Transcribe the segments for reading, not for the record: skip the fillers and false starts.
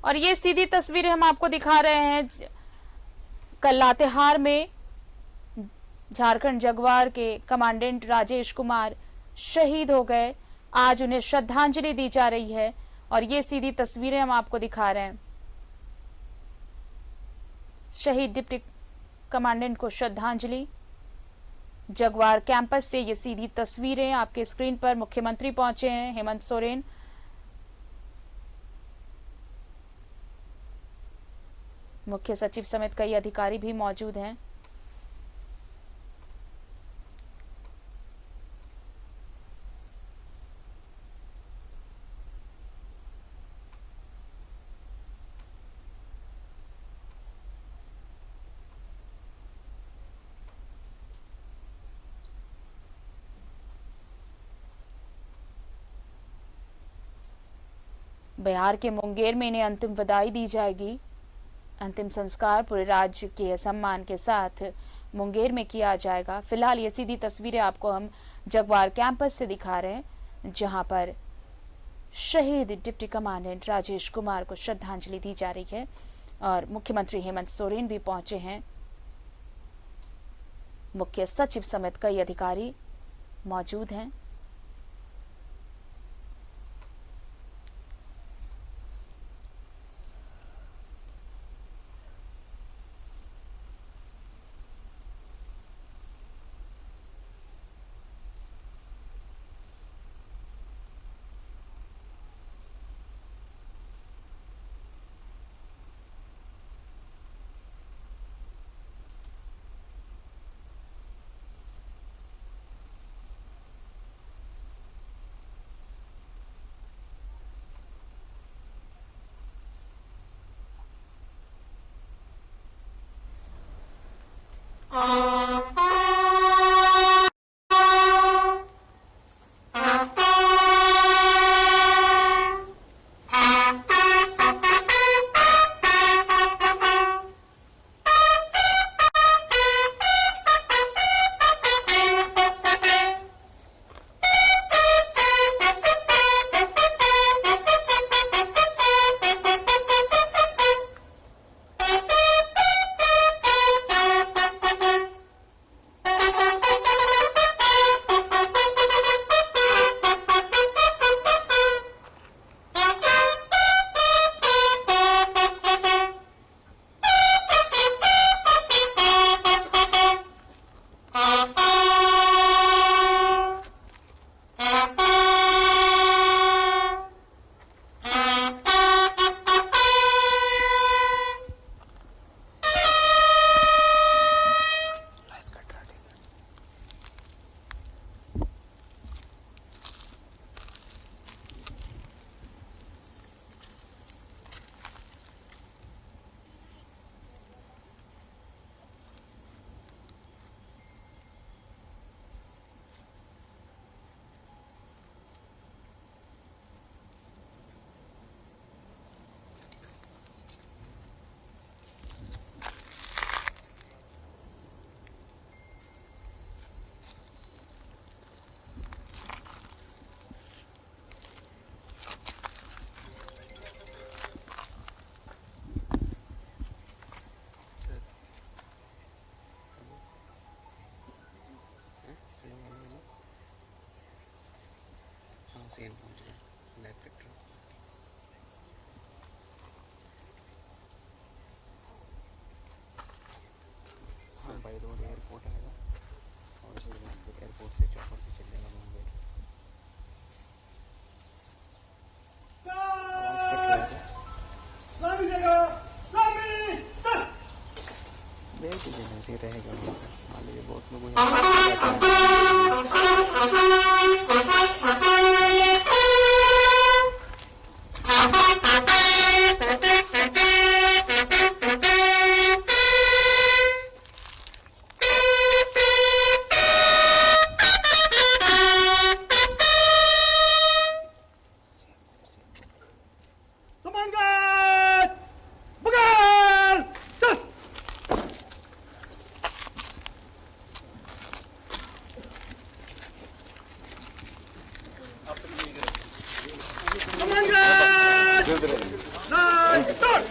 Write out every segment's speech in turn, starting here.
और ये सीधी तस्वीरें हम आपको दिखा रहे हैं। कल लातेहार में झारखंड जगुआर के कमांडेंट राजेश कुमार शहीद हो गए। आज उन्हें श्रद्धांजलि दी जा रही है और ये सीधी तस्वीरें हम आपको दिखा रहे हैं। शहीद डिप्टी कमांडेंट को श्रद्धांजलि। जगुआर कैंपस से ये सीधी तस्वीरें आपके स्क्रीन पर। मुख्यमंत्री पहुंचे हैं हेमंत सोरेन। मुख्य सचिव समेत कई अधिकारी भी मौजूद हैं। बिहार के मुंगेर में इन्हें अंतिम विदाई दी जाएगी। अंतिम संस्कार पूरे राज्य के सम्मान के साथ मुंगेर में किया जाएगा। फिलहाल ये सीधी तस्वीरें आपको हम जगुआर कैंपस से दिखा रहे हैं, जहां पर शहीद डिप्टी कमांडेंट राजेश कुमार को श्रद्धांजलि दी जा रही है और मुख्यमंत्री हेमंत सोरेन भी पहुंचे हैं। मुख्य सचिव समेत कई अधिकारी मौजूद हैं। सीएम पहुंच गए लाइव पेट्रोल। हाँ बाई रोड एयरपोर्ट आएगा और फिर एयरपोर्ट से चौपर से चलेगा मुंबई। देख लीजिए ऐसे ही रहेगा वहाँ पर। मान लीजिए बहुत लोग और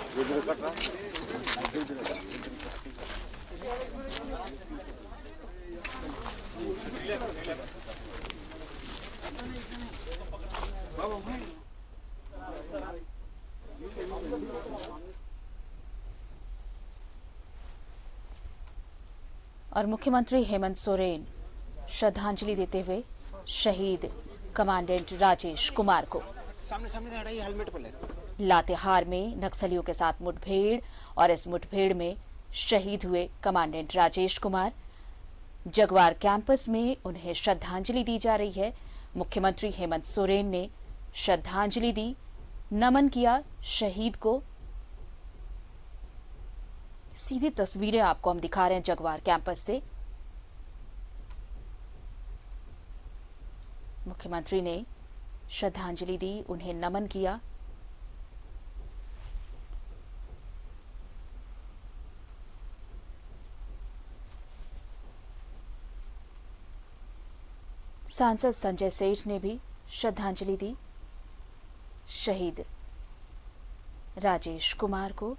मुख्यमंत्री हेमंत सोरेन श्रद्धांजलि देते हुए शहीद कमांडेंट राजेश कुमार को। सामने सामने से हटाइए, हेलमेट पे ले। लातेहार में नक्सलियों के साथ मुठभेड़ और इस मुठभेड़ में शहीद हुए कमांडेंट राजेश कुमार। जगवार कैंपस में उन्हें श्रद्धांजलि दी जा रही है। मुख्यमंत्री हेमंत सोरेन ने श्रद्धांजलि दी, नमन किया शहीद को। सीधी तस्वीरें आपको हम दिखा रहे हैं जगवार कैंपस से। मुख्यमंत्री ने श्रद्धांजलि दी, उन्हें नमन किया। सांसद संजय सेठ ने भी श्रद्धांजलि दी शहीद राजेश कुमार को।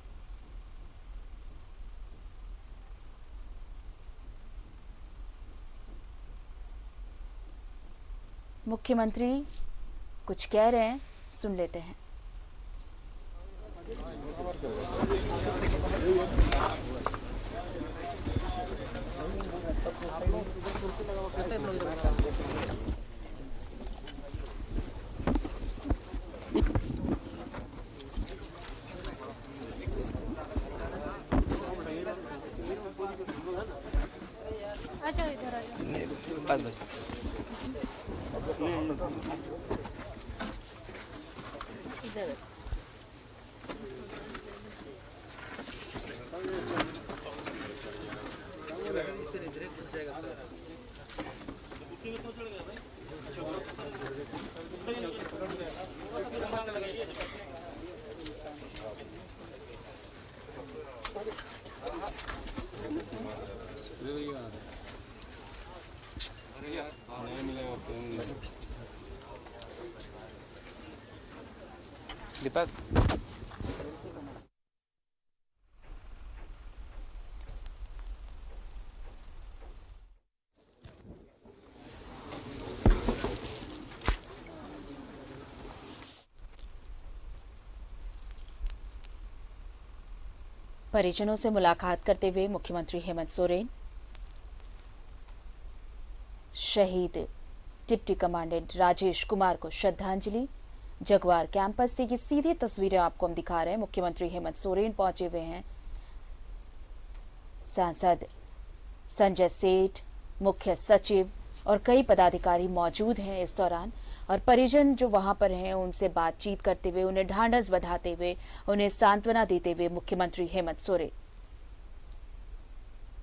मुख्यमंत्री कुछ कह रहे हैं, सुन लेते हैं। अच्छा इधर आ जाओ। बस इधर दीपक, परिजनों से मुलाकात करते हुए मुख्यमंत्री हेमंत सोरेन शहीद डिप्टी कमांडेंट राजेश कुमार को श्रद्धांजलि। जगवार कैंपस से ये सीधी तस्वीरें आपको हम दिखा रहे हैं। मुख्यमंत्री हेमंत सोरेन पहुंचे हुए हैं। सांसद संजय सेठ, मुख्य सचिव और कई पदाधिकारी मौजूद हैं इस दौरान। और परिजन जो वहां पर हैं उनसे बातचीत करते हुए, उन्हें ढांढस बंधाते हुए, उन्हें सांत्वना देते हुए मुख्यमंत्री हेमंत सोरेन।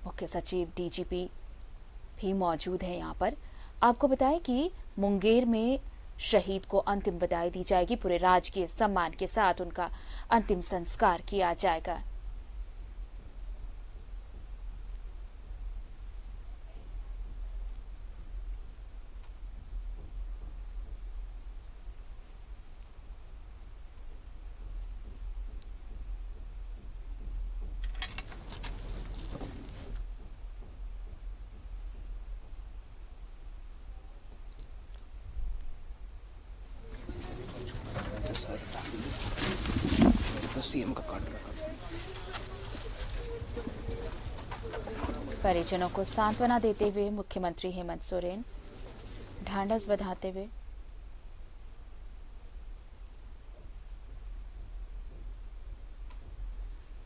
मुख्य सचिव, डीजीपी भी मौजूद हैं यहाँ पर। आपको बताएं कि मुंगेर में शहीद को अंतिम विदाई दी जाएगी। पूरे राजकीय सम्मान के साथ उनका अंतिम संस्कार किया जाएगा। तो सीएम का काट रखा। परिजनों को सांत्वना देते हुए मुख्यमंत्री हेमंत सोरेन, ढांढस बंधाते हुए।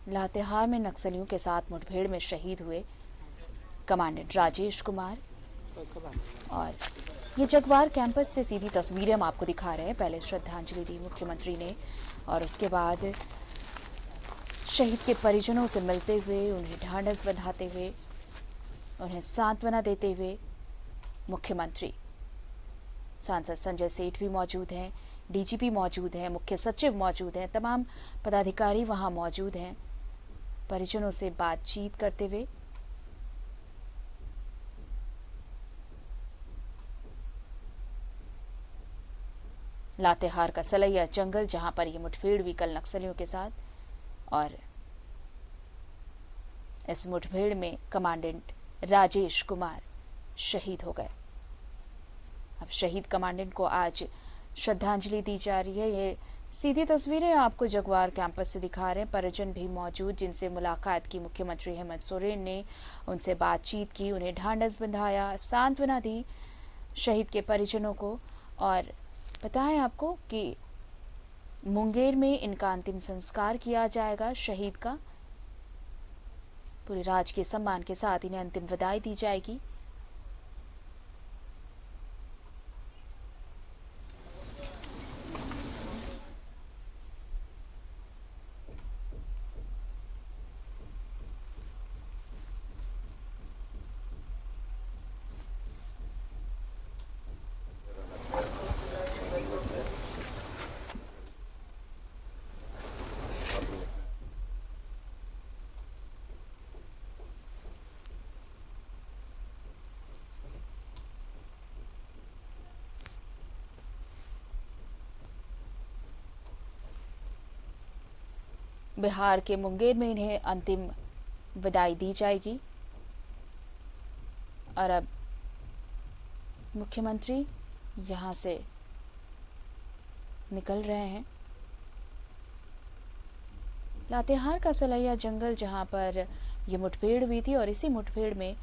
लातेहार में नक्सलियों के साथ मुठभेड़ में शहीद हुए कमांडेंट राजेश कुमार। और ये जगवार कैंपस से सीधी तस्वीरें हम आपको दिखा रहे हैं। पहले श्रद्धांजलि दी मुख्यमंत्री ने और उसके बाद शहीद के परिजनों से मिलते हुए, उन्हें ढांढस बंधाते हुए, उन्हें सांत्वना देते हुए मुख्यमंत्री। सांसद संजय सेठ भी मौजूद हैं, डीजीपी मौजूद हैं, मुख्य सचिव मौजूद हैं, तमाम पदाधिकारी वहां मौजूद हैं। परिजनों से बातचीत करते हुए लातेहार का सलैया जंगल, जहां पर यह मुठभेड़ हुई कल नक्सलियों के साथ, और इस मुठभेड़ में कमांडेंट राजेश कुमार शहीद हो गए। अब शहीद कमांडेंट को आज श्रद्धांजलि दी जा रही है। ये सीधी तस्वीरें आपको जगवार कैंपस से दिखा रहे हैं। परिजन भी मौजूद, जिनसे मुलाकात की मुख्यमंत्री हेमंत सोरेन ने, उनसे बातचीत की, उन्हें ढांढस बंधाया, सांत्वना दी शहीद के परिजनों को। और बताएं आपको कि मुंगेर में इनका अंतिम संस्कार किया जाएगा। शहीद का पूरे राजकीय सम्मान के साथ इन्हें अंतिम विदाई दी जाएगी। बिहार के मुंगेर में इन्हें अंतिम विदाई दी जाएगी। और अब मुख्यमंत्री यहां से निकल रहे हैं। लातेहार का सलैया जंगल, जहां पर यह मुठभेड़ हुई थी और इसी मुठभेड़ में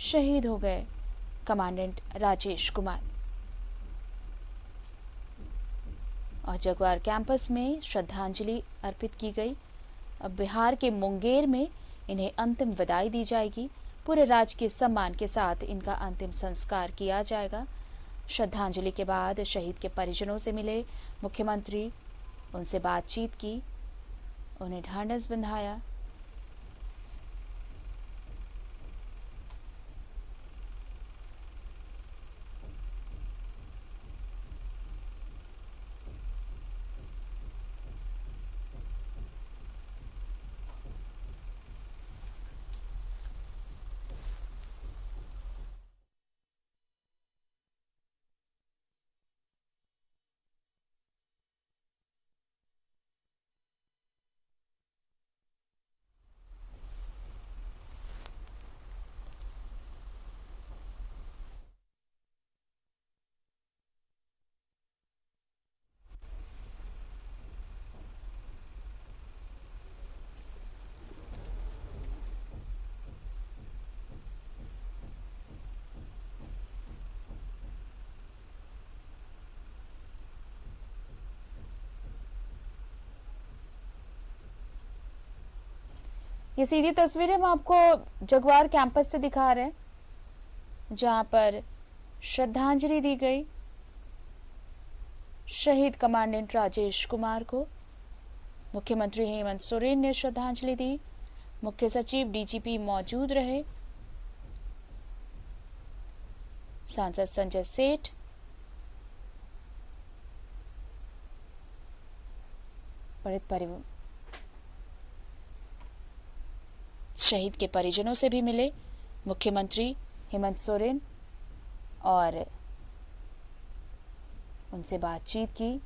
शहीद हो गए कमांडेंट राजेश कुमार। और जगवार कैंपस में श्रद्धांजलि अर्पित की गई। अब बिहार के मुंगेर में इन्हें अंतिम विदाई दी जाएगी। पूरे राजकीय सम्मान के साथ इनका अंतिम संस्कार किया जाएगा। श्रद्धांजलि के बाद शहीद के परिजनों से मिले मुख्यमंत्री, उनसे बातचीत की, उन्हें ढांढस बंधाया। ये सीधी तस्वीरें हम आपको जगवार कैंपस से दिखा रहे हैं, जहां पर श्रद्धांजलि दी गई शहीद कमांडेंट राजेश कुमार को। मुख्यमंत्री हेमंत सोरेन ने श्रद्धांजलि दी। मुख्य सचिव डीजीपी मौजूद रहे। सांसद संजय सेठ, शहीद के परिजनों से भी मिले मुख्यमंत्री हेमंत सोरेन और उनसे बातचीत की।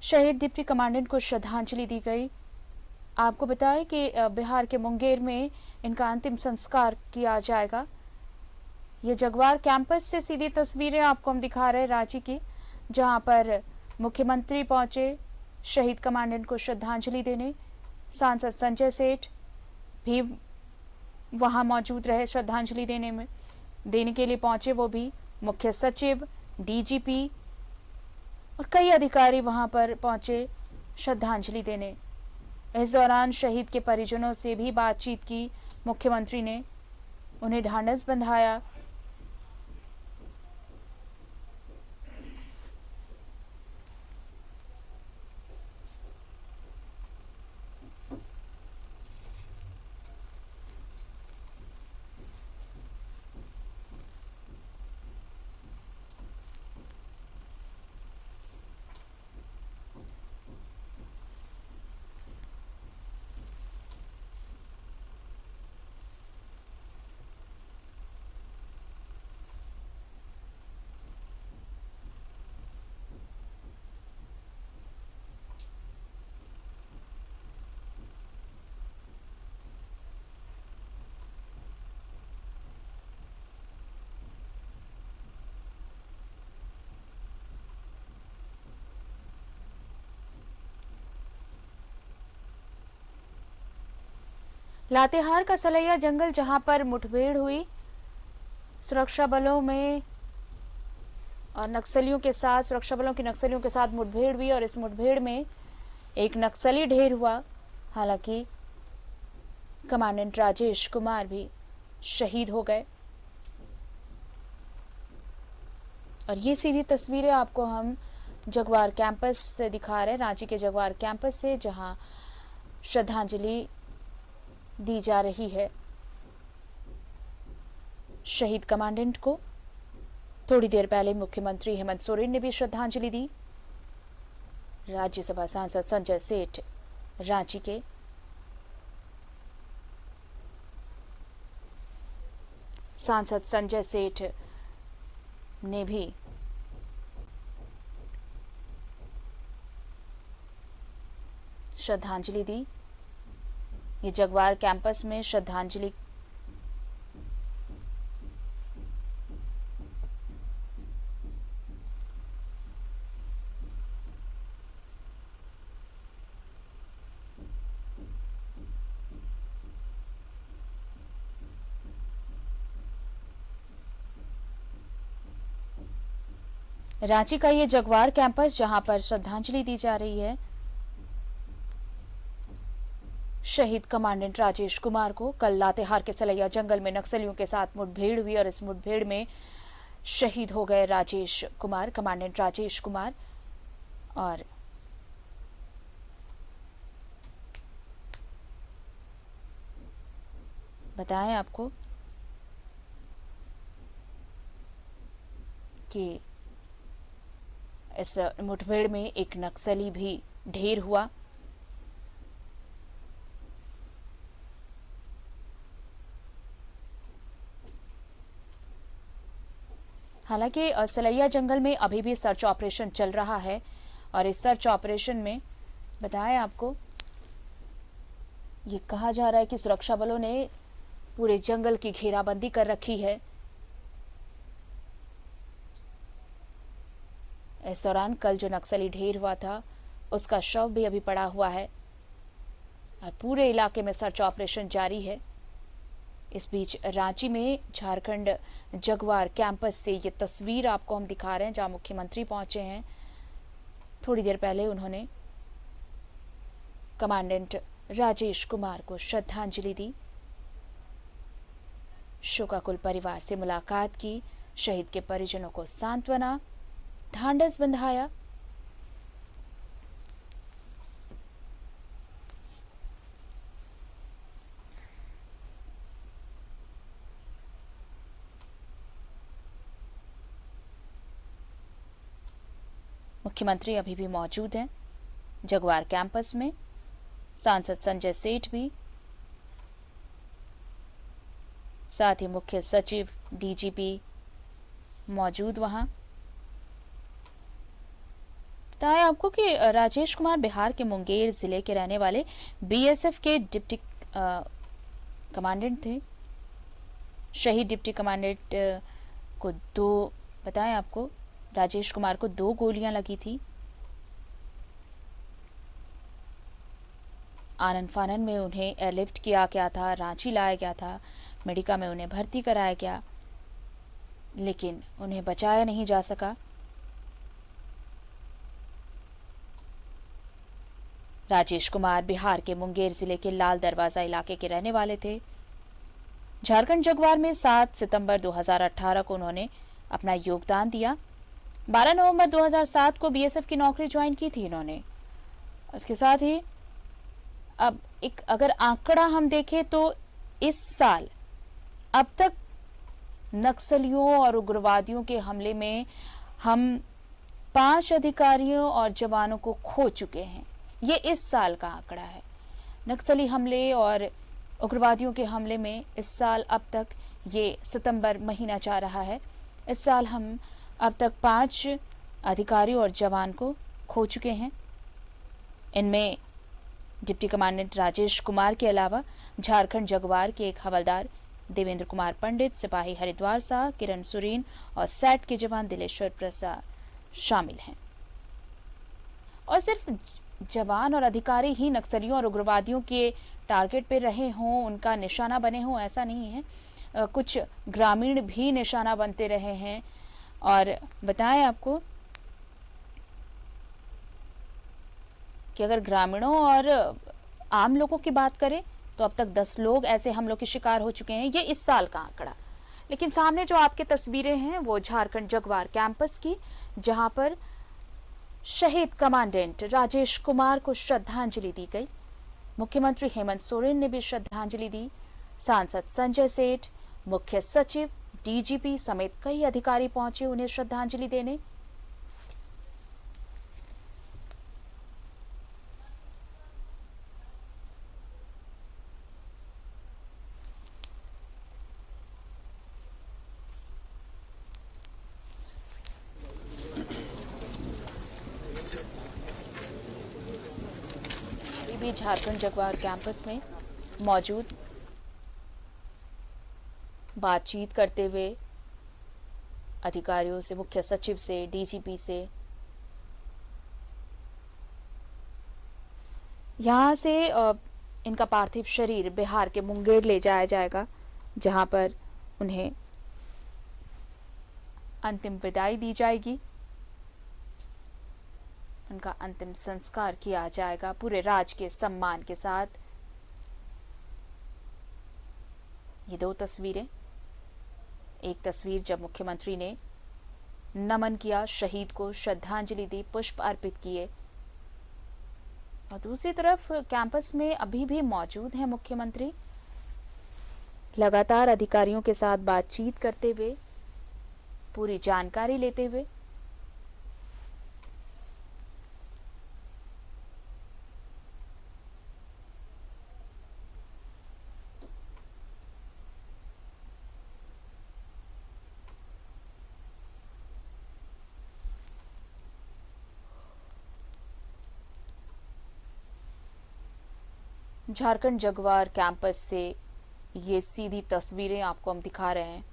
शहीद डिप्टी कमांडेंट को श्रद्धांजलि दी गई। आपको बताएं कि बिहार के मुंगेर में इनका अंतिम संस्कार किया जाएगा। ये जगवार कैंपस से सीधी तस्वीरें आपको हम दिखा रहे हैं रांची की, जहां पर मुख्यमंत्री पहुंचे शहीद कमांडेंट को श्रद्धांजलि देने। सांसद संजय सेठ भी वहां मौजूद रहे श्रद्धांजलि देने के लिए पहुंचे, वो भी मुख्य सचिव, डीजीपी और कई अधिकारी वहां पर पहुंचे श्रद्धांजलि देने। इस दौरान शहीद के परिजनों से भी बातचीत की मुख्यमंत्री ने, उन्हें ढांढस बंधाया। लातेहार का सलैया जंगल, जहां पर मुठभेड़ हुई सुरक्षा बलों में और नक्सलियों के साथ, सुरक्षा बलों की नक्सलियों के साथ मुठभेड़ हुई और इस मुठभेड़ में एक नक्सली ढेर हुआ। हालांकि कमांडेंट राजेश कुमार भी शहीद हो गए। और ये सीधी तस्वीरें आपको हम जगवार कैंपस से दिखा रहे हैं, रांची के जगवार कैंपस से, जहां श्रद्धांजलि दी जा रही है शहीद कमांडेंट को। थोड़ी देर पहले मुख्यमंत्री हेमंत सोरेन ने भी श्रद्धांजलि दी। राज्यसभा सांसद संजय सेठ रांची के, सांसद संजय सेठ ने भी श्रद्धांजलि दी। ये जगवार कैंपस में श्रद्धांजलि रांची का ये जगवार कैंपस, जहां पर श्रद्धांजलि दी जा रही है शहीद कमांडेंट राजेश कुमार को। कल लातेहार के सलैया जंगल में नक्सलियों के साथ मुठभेड़ हुई और इस मुठभेड़ में शहीद हो गए राजेश कुमार, कमांडेंट राजेश कुमार। और बताएं आपको कि इस मुठभेड़ में एक नक्सली भी ढेर हुआ। हालांकि सलैया जंगल में अभी भी सर्च ऑपरेशन चल रहा है और इस सर्च ऑपरेशन में बताएं आपको, ये कहा जा रहा है कि सुरक्षा बलों ने पूरे जंगल की घेराबंदी कर रखी है। इस दौरान कल जो नक्सली ढेर हुआ था उसका शव भी अभी पड़ा हुआ है और पूरे इलाके में सर्च ऑपरेशन जारी है। इस बीच रांची में झारखंड जगवार कैंपस से ये तस्वीर आपको हम दिखा रहे हैं, जहां मुख्यमंत्री पहुंचे हैं। थोड़ी देर पहले उन्होंने कमांडेंट राजेश कुमार को श्रद्धांजलि दी, शोकाकुल परिवार से मुलाकात की, शहीद के परिजनों को सांत्वना, ढांढस बंधाया। मुख्यमंत्री अभी भी मौजूद हैं जगवार कैंपस में, सांसद संजय सेठ भी, साथ ही मुख्य सचिव, डीजीपी मौजूद वहां। बताया आपको कि राजेश कुमार बिहार के मुंगेर जिले के रहने वाले बीएसएफ के डिप्टी कमांडेंट थे। शहीद डिप्टी कमांडेंट को बताएं आपको, राजेश कुमार को 2 गोलियां लगी थी। आनन फानन में उन्हें एयरलिफ्ट किया गया था, रांची लाया गया था। मेडिका में उन्हें भर्ती कराया गया, लेकिन उन्हें बचाया नहीं जा सका। राजेश कुमार बिहार के मुंगेर जिले के लाल दरवाजा इलाके के रहने वाले थे। झारखंड जगुआर में 7 सितंबर 2018 को उन्होंने अपना योगदान दिया। 12 नवंबर 2007 को बीएसएफ की नौकरी ज्वाइन की थी इन्होंने। उसके साथ ही अब एक अगर आंकड़ा हम देखें तो इस साल अब तक नक्सलियों और उग्रवादियों के हमले में हम 5 अधिकारियों और जवानों को खो चुके हैं। ये इस साल का आंकड़ा है। नक्सली हमले और उग्रवादियों के हमले में इस साल अब तक, ये सितंबर महीना जा रहा है, इस साल हम अब तक 5 अधिकारी और जवान को खो चुके हैं। इनमें डिप्टी कमांडेंट राजेश कुमार के अलावा झारखंड जगुआर के एक हवलदार देवेंद्र कुमार पंडित, सिपाही हरिद्वार शाह, किरण सुरीन और सैट के जवान दिलेश्वर प्रसाद शामिल हैं। और सिर्फ जवान और अधिकारी ही नक्सलियों और उग्रवादियों के टारगेट पे रहे हों, उनका निशाना बने हों, ऐसा नहीं है। कुछ ग्रामीण भी निशाना बनते रहे हैं। और बताएं आपको कि अगर ग्रामीणों और आम लोगों की बात करें तो अब तक 10 लोग ऐसे हमलों के शिकार हो चुके हैं। ये इस साल का आंकड़ा। लेकिन सामने जो आपके तस्वीरें हैं वो झारखंड जगुआर कैंपस की, जहां पर शहीद कमांडेंट राजेश कुमार को श्रद्धांजलि दी गई। मुख्यमंत्री हेमंत सोरेन ने भी श्रद्धांजलि दी। सांसद संजय सेठ, मुख्य सचिव, डीजीपी समेत कई अधिकारी पहुंचे उन्हें श्रद्धांजलि देने। भी झारखंड जगुआर कैंपस में मौजूद बातचीत करते हुए अधिकारियों से, मुख्य सचिव से, डीजीपी से, यहाँ से इनका पार्थिव शरीर बिहार के मुंगेर ले जाया जाएगा, जहां पर उन्हें अंतिम विदाई दी जाएगी। उनका अंतिम संस्कार किया जाएगा पूरे राज के सम्मान के साथ। ये 2 तस्वीरें, एक तस्वीर जब मुख्यमंत्री ने नमन किया, शहीद को श्रद्धांजलि दी, पुष्प अर्पित किए, और दूसरी तरफ कैंपस में अभी भी मौजूद हैं मुख्यमंत्री, लगातार अधिकारियों के साथ बातचीत करते हुए, पूरी जानकारी लेते हुए। झारखंड जगुआर कैंपस से ये सीधी तस्वीरें आपको हम दिखा रहे हैं।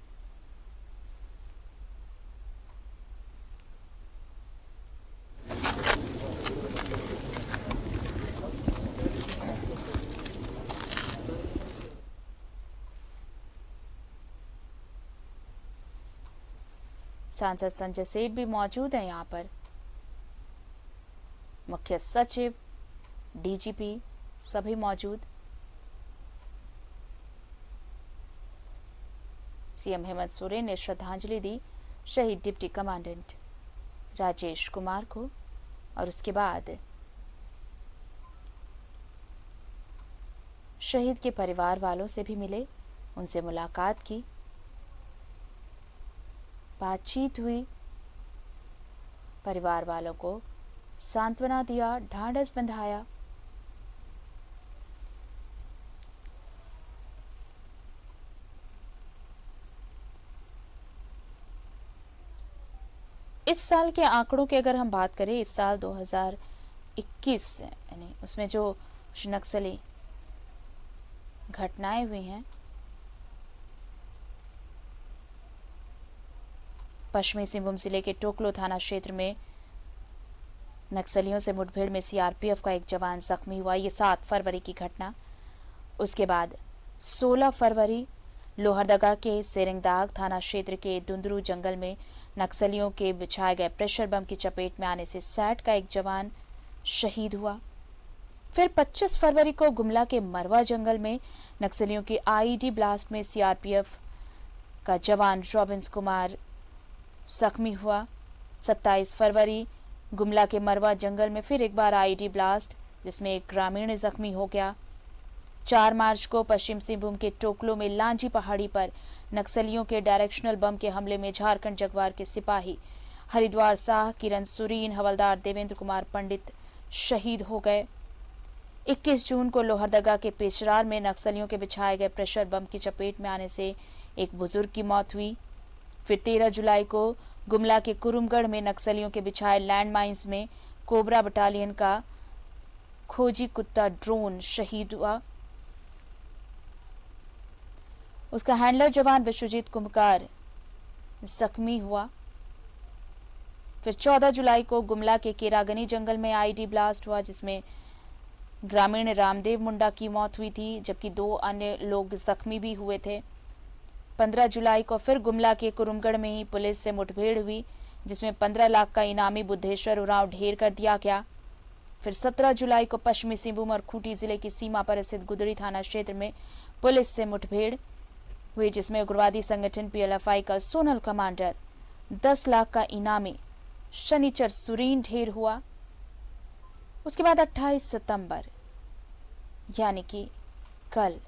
सांसद संजय सेठ भी मौजूद हैं यहाँ पर, मुख्य सचिव, डीजीपी सभी मौजूद। सीएम हेमंत सोरेन ने श्रद्धांजलि दी शहीद डिप्टी कमांडेंट राजेश कुमार को, और उसके बाद शहीद के परिवार वालों से भी मिले, उनसे मुलाकात की, बातचीत हुई, परिवार वालों को सांत्वना दिया, ढांढस बंधाया। इस साल के आंकड़ों की अगर हम बात करें, इस साल 2021 यानी उसमें जो नक्सली घटनाएं हुई हैं, पश्चिमी सिंहभूम जिले के टोकलो थाना क्षेत्र में नक्सलियों से मुठभेड़ में सीआरपीएफ का एक जवान जख्मी हुआ। ये 7 फरवरी की घटना। उसके बाद 16 फरवरी लोहरदगा के सेरिंगदाग थाना क्षेत्र के दुंदरू जंगल में नक्सलियों के बिछाए गए प्रेशर बम की चपेट में आने से सैट का एक जवान शहीद हुआ। फिर 25 फरवरी को गुमला के मरवा जंगल में नक्सलियों के आईईडी ब्लास्ट में सीआरपीएफ का जवान रॉबिन्स कुमार जख्मी हुआ। 27 फरवरी गुमला के मरवा जंगल में फिर एक बार आईईडी ब्लास्ट, जिसमें एक ग्रामीण जख्मी हो गया। 4 मार्च को पश्चिम सिंहभूम के टोकलो में लांजी पहाड़ी पर नक्सलियों के डायरेक्शनल बम के हमले में झारखंड जगवार के सिपाही हरिद्वार शाह, किरण सुरीन, हवलदार देवेंद्र कुमार पंडित शहीद हो गए। 21 जून को लोहरदगा के पेशरार में नक्सलियों के बिछाए गए प्रेशर बम की चपेट में आने से एक बुजुर्ग की मौत हुई। फिर 13 जुलाई को गुमला के कुरुमगढ़ में नक्सलियों के बिछाए लैंड माइंस में कोबरा बटालियन का खोजी कुत्ता ड्रोन शहीद हुआ। उसका हैंडलर जवान विश्वजीत कुम्भकार जख्मी हुआ। फिर 14 जुलाई को गुमला के केरागनी जंगल में आईडी ब्लास्ट हुआ, जिसमें ग्रामीण रामदेव मुंडा की मौत हुई थी, जबकि 2 अन्य लोग जख्मी भी हुए थे। 15 जुलाई को फिर गुमला के कुरुमगढ़ में ही पुलिस से मुठभेड़ हुई, जिसमें 15 लाख का इनामी बुद्धेश्वर उरांव ढेर कर दिया गया। फिर 17 जुलाई को पश्चिमी सिंहभूम और खूंटी जिले की सीमा पर स्थित गुदड़ी थाना क्षेत्र में पुलिस से मुठभेड़ हुई, जिसमें उग्रवादी संगठन पीएलएफआई का सोनल कमांडर 10 लाख का इनामी शनिचर सुरीन ढेर हुआ। उसके बाद 28 सितंबर यानी कि कल,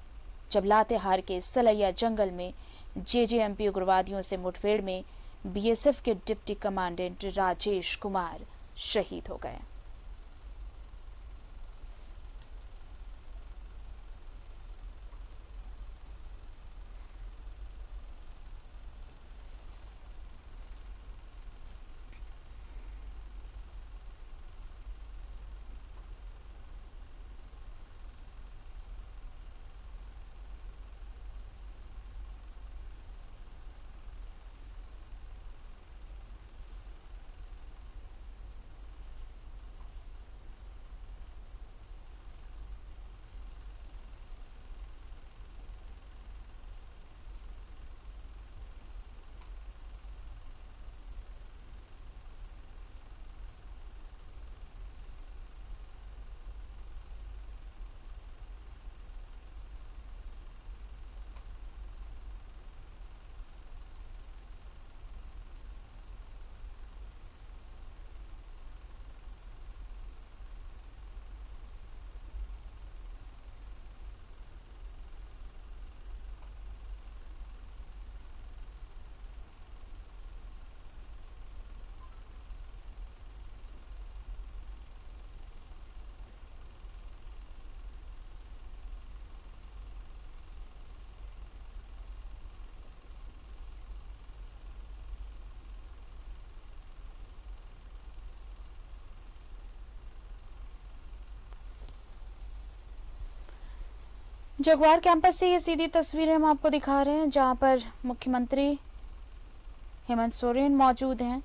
जब लातेहार के सलैया जंगल में जेजेएमपी उग्रवादियों से मुठभेड़ में बीएसएफ के डिप्टी कमांडेंट राजेश कुमार शहीद हो गए। जगवार कैंपस से ये सीधी तस्वीरें हम आपको दिखा रहे हैं, जहां पर मुख्यमंत्री हेमंत सोरेन मौजूद हैं।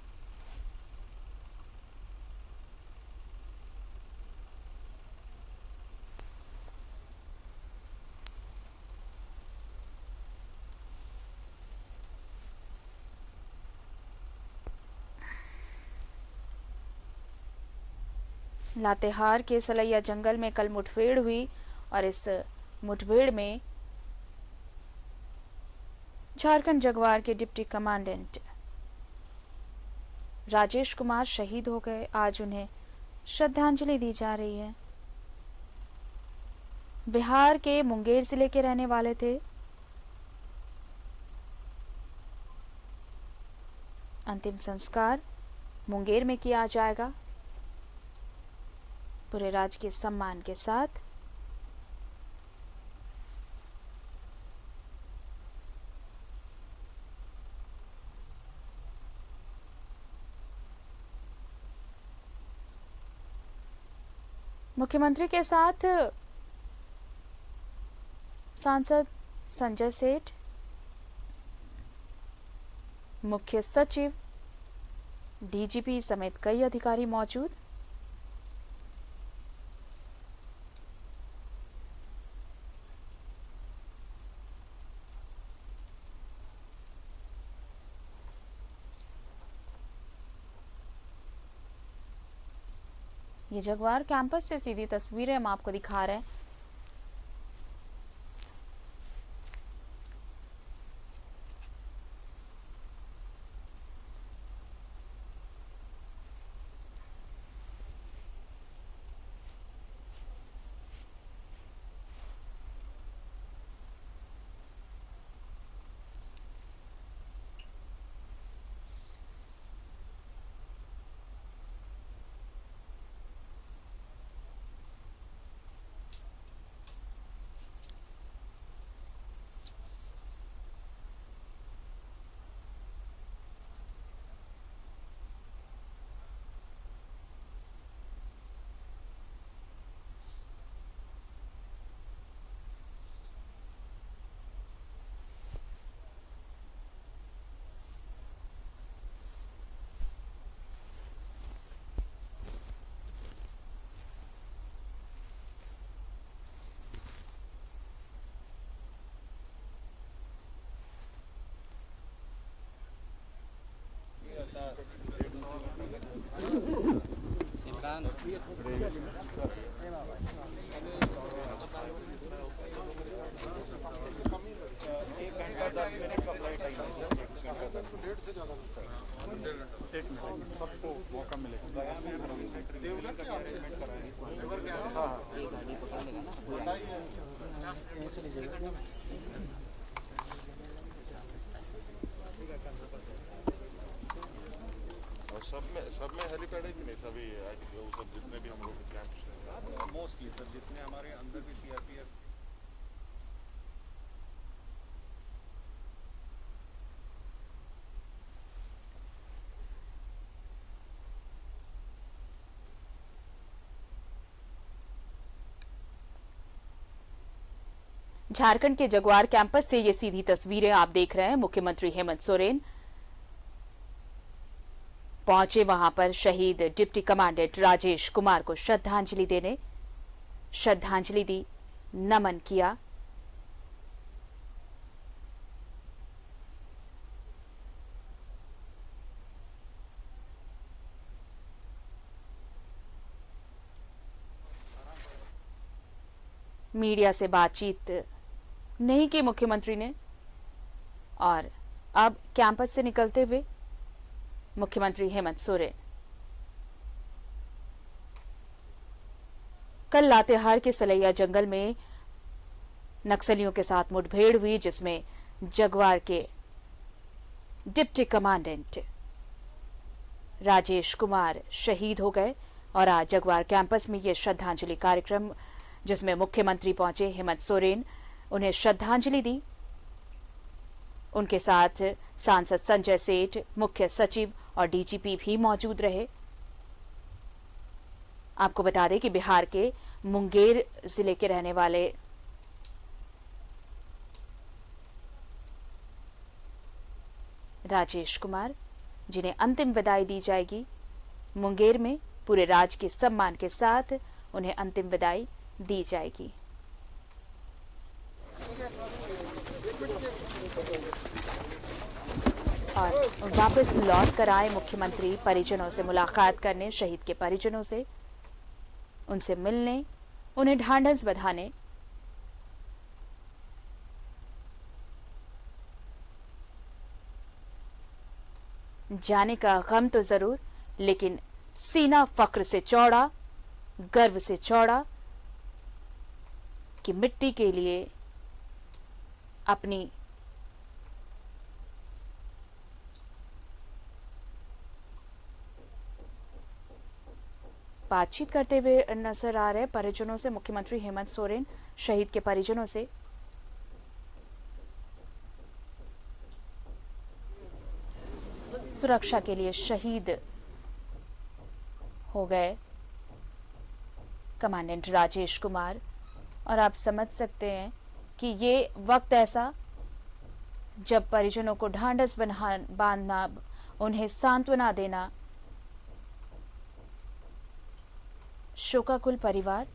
लातेहार के सलैया जंगल में कल मुठभेड़ हुई और इस मुठभेड़ में झारखंड जगवार के डिप्टी कमांडेंट राजेश कुमार शहीद हो गए। आज उन्हें श्रद्धांजलि दी जा रही है। बिहार के मुंगेर जिले के रहने वाले थे। अंतिम संस्कार मुंगेर में किया जाएगा पूरे राजकीय सम्मान के साथ। मुख्यमंत्री के साथ सांसद संजय सेठ, मुख्य सचिव, डीजीपी समेत कई अधिकारी मौजूद। ये जगवार कैंपस से सीधी तस्वीरें हम आपको दिखा रहे हैं। सबको मौका मिलेगा। और सब में हेलीपैड है कि नहीं? सभी वो सब जितने भी हम लोग कैंप्स हैं मोस्टली सर, जितने हमारे अंदर भी सीआरपीएफ झारखंड के जगवार कैंपस से ये सीधी तस्वीरें आप देख रहे हैं। मुख्यमंत्री हेमंत सोरेन पहुंचे वहां पर शहीद डिप्टी कमांडेंट राजेश कुमार को श्रद्धांजलि देने, श्रद्धांजलि दी, नमन किया। मीडिया से बातचीत नहीं की मुख्यमंत्री ने और अब कैंपस से निकलते हुए मुख्यमंत्री हेमंत सोरेन कल लातेहार के सलैया जंगल में नक्सलियों के साथ मुठभेड़ हुई, जिसमें जगवार के डिप्टी कमांडेंट राजेश कुमार शहीद हो गए। और आज जगवार कैंपस में यह श्रद्धांजलि कार्यक्रम, जिसमें मुख्यमंत्री पहुंचे हेमंत सोरेन, उन्हें श्रद्धांजलि दी। उनके साथ सांसद संजय सेठ, मुख्य सचिव और डीजीपी भी मौजूद रहे। आपको बता दें कि बिहार के मुंगेर जिले के रहने वाले राजेश कुमार, जिन्हें अंतिम विदाई दी जाएगी मुंगेर में, पूरे राज के सम्मान के साथ उन्हें अंतिम विदाई दी जाएगी। और वापस लौट कर आए मुख्यमंत्री परिजनों से मुलाकात करने, शहीद के परिजनों से उनसे मिलने, उन्हें ढांढस बंधाने। जाने का गम तो जरूर, लेकिन सीना फक्र से चौड़ा, गर्व से चौड़ा कि मिट्टी के लिए अपनी बातचीत करते हुए नजर आ रहे परिजनों से मुख्यमंत्री हेमंत सोरेन, शहीद के परिजनों से। सुरक्षा के लिए शहीद हो गए कमांडेंट राजेश कुमार। और आप समझ सकते हैं कि ये वक्त ऐसा जब परिजनों को ढांढस बांधना, उन्हें सांत्वना देना, शोकाकुल परिवार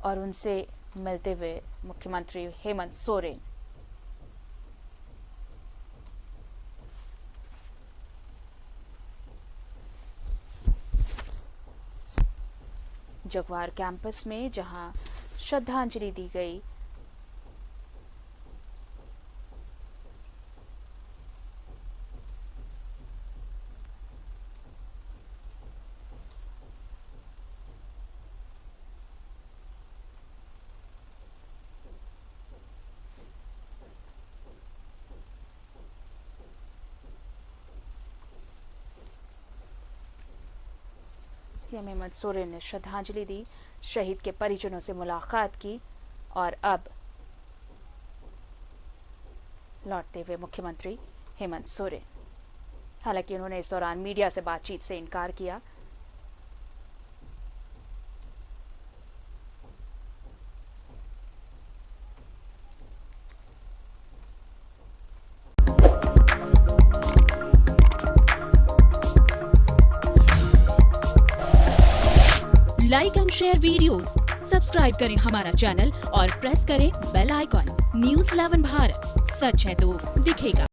और उनसे मिलते हुए मुख्यमंत्री हेमंत सोरेन। जगवार कैंपस में, जहां श्रद्धांजलि दी गई। सीएम हेमंत सोरेन ने श्रद्धांजलि दी, शहीद के परिजनों से मुलाकात की और अब लौटते हुए मुख्यमंत्री हेमंत सोरेन। हालांकि उन्होंने इस दौरान मीडिया से बातचीत से इनकार किया। Like and share videos, subscribe करें हमारा चैनल और प्रेस करें बेल आइकॉन। न्यूज़ 11 भारत, सच है तो दिखेगा।